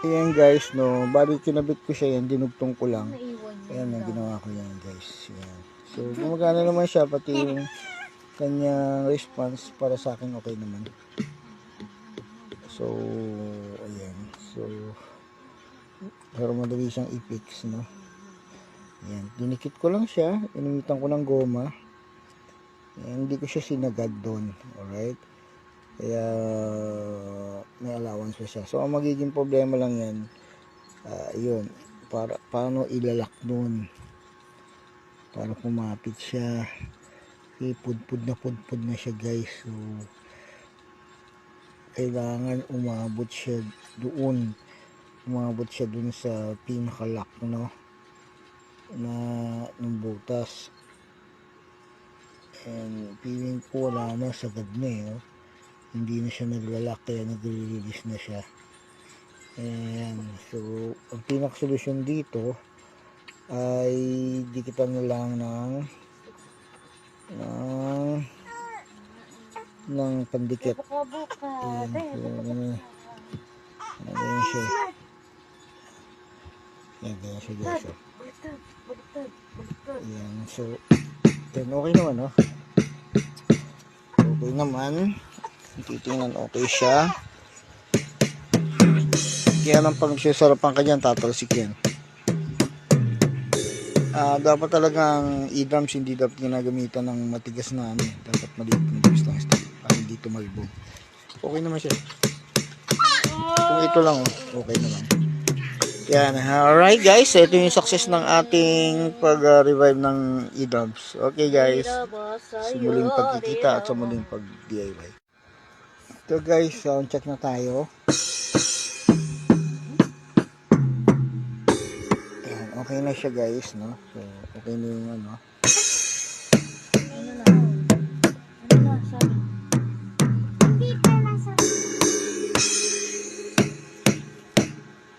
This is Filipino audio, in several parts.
Ayan guys, no, bali kinabit ko siya yan, dinugtong ko lang. Ayan, ang ginawa ko yan guys. Ayan. So, gumagana naman siya, pati yung kanyang response para sa akin okay naman. So, ayan. So, pero madali siyang i-fix, no. Ayan, dinikit ko lang siya, inumitan ko ng goma. Ayan, hindi ko siya sinagad doon. Alright. Kaya, may allowance pa siya. So, ang magiging problema lang yan, yun, paano ilalak doon para pumapit siya. Okay, pudpud na siya guys. So, kailangan umabot siya doon. Umabot siya doon sa pinakalock, no, na ng butas. And feeling ko wala na, sagad na eh. Oh. Hindi na siya naglalak, kaya nagre-release na siya. And so, ang pinaka-solusyon dito ay dikitan na lang ng pandikit. Ayan, ganyan siya. Ayan, ganyan siya guys. Ayan, so, then okay naman, no? Okay naman. Titingnan, okay siya. Kaya nang pag sasarapan ka dyan, tatalsik yan. Dapat talagang e-drums hindi dapat ginagamitan ng matigas na ano. Dapat maliit lang para hindi tumalbog. Okay naman siya. Kung ito lang, oh, okay naman. Yan. Alright guys, ito yung success ng ating pag-revive ng e-drums. Okay guys, sa muling pagkikita at sa muling pag-DIY. Ito guys, sound check na tayo. Okay na siya guys, no? So, okay na yung ano.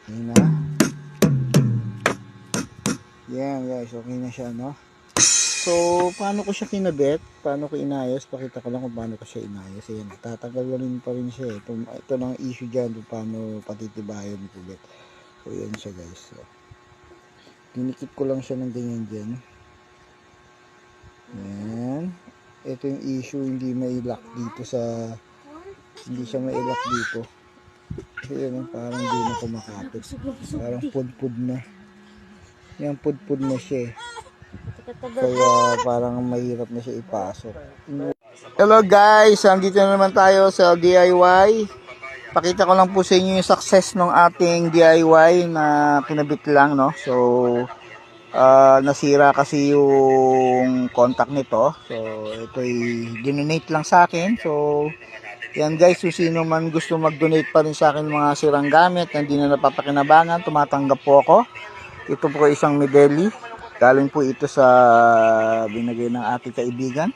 Okay na. Yan guys, okay na siya, no? So, paano ko siya kinabit? Paano ko inayos? Pakita ko lang kung paano ko siya inayos. Ayan, tatagalan pa rin siya. Ito lang issue dyan, paano patitibayan ulit. So, yan siya guys. So, dinikit ko lang siya ng ganyan dyan. Yan. Ito yung issue, hindi mailak dito sa, hindi siya mailak dito. Kasi yun, parang hindi na kumakapit. Parang pudpud na. Yan, pudpud na siya. Kaya parang mahirap na siya ipasok. Hello guys, andito na naman tayo sa DIY. Pakita ko lang po sa inyo yung success ng ating DIY na kinabit lang, no. So, nasira kasi yung contact nito. So, ito'y dinonate lang sa akin. So, yan guys, kung sino man gusto mag-donate pa rin sa akin mga sirang gamit na hindi na napapakinabangan, tumatanggap po ako. Ito po isang medeli. Galing po ito sa binigay ng ating kaibigan.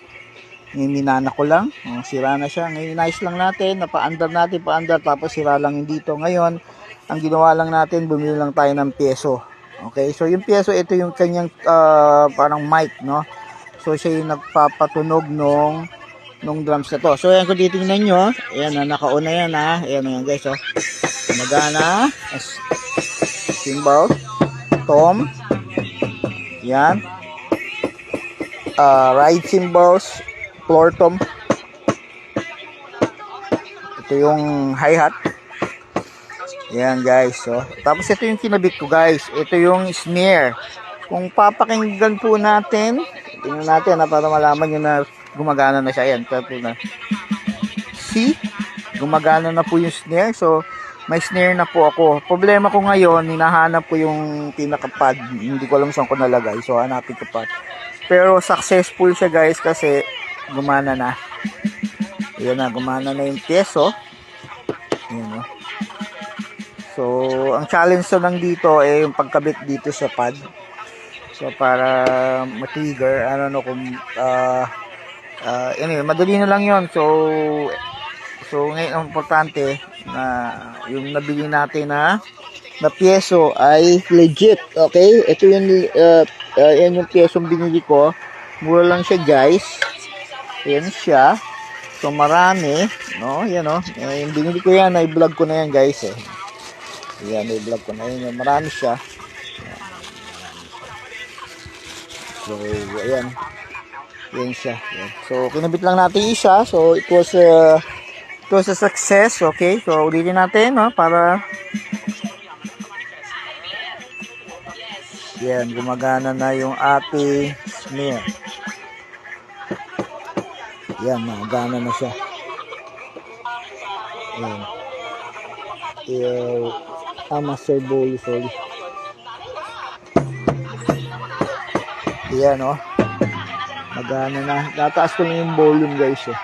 Ninana ko lang. Sira na siya. Ngayon, nice lang natin. Napaandar natin, paandar. Tapos sira lang yung dito. Ngayon, ang ginawa lang natin, bumili lang tayo ng pieso. Okay? So, yung pieso, ito yung kanyang parang mic, no? So, siya yung nagpapatunog nung drums na to. So, ayan kung titingnan nyo. Ayan na, naka-on na yan, ha? Ayan na yan, guys, oh. Magana. Cymbal. Tom. Yan. Ride cymbals. Floor tom. Ito yung hi-hat. Yan guys. So, tapos ito yung kinabit ko guys. Ito yung snare. Kung papakinggan po natin, tingnan natin na para malaman nyo na gumagana na siya. Yan. Ito na. See? Gumagana na po yung snare. So, may snare na po ako. Problema ko ngayon, hinahanap ko yung pinaka-pad. Hindi ko alam saan ko nalagay. So, hanapin ko pad. Pero successful siya guys kasi gumana na. Ayan na, gumana na yung pieso. Ayan o. So, ang challenge so lang dito ay yung pagkabit dito sa pad. So, para ma-trigger. I don't know kung anyway, madali na lang yon. So ngayon ang importante na yung nabili natin na pieso ay legit. Okay? Ito yung yan yung piesong binili ko. Mura lang siya, guys. Ayan siya. So marami, no? Yan, no? Yung binili ko yan, i-vlog ko na yan, guys, eh. Ayan, i-vlog ko na yun. Marami siya. So, ayan. Yan siya. Ayan. So, kinabit lang natin isa. So, it was a success. Okay. So, ulitin natin, no? Para, yan, gumagana na yung ating smear. Yan, nagana na siya. Ayan. Master bowl, sorry. Ayan, oh. Magana na. Tataas ko lang yung volume, guys, eh.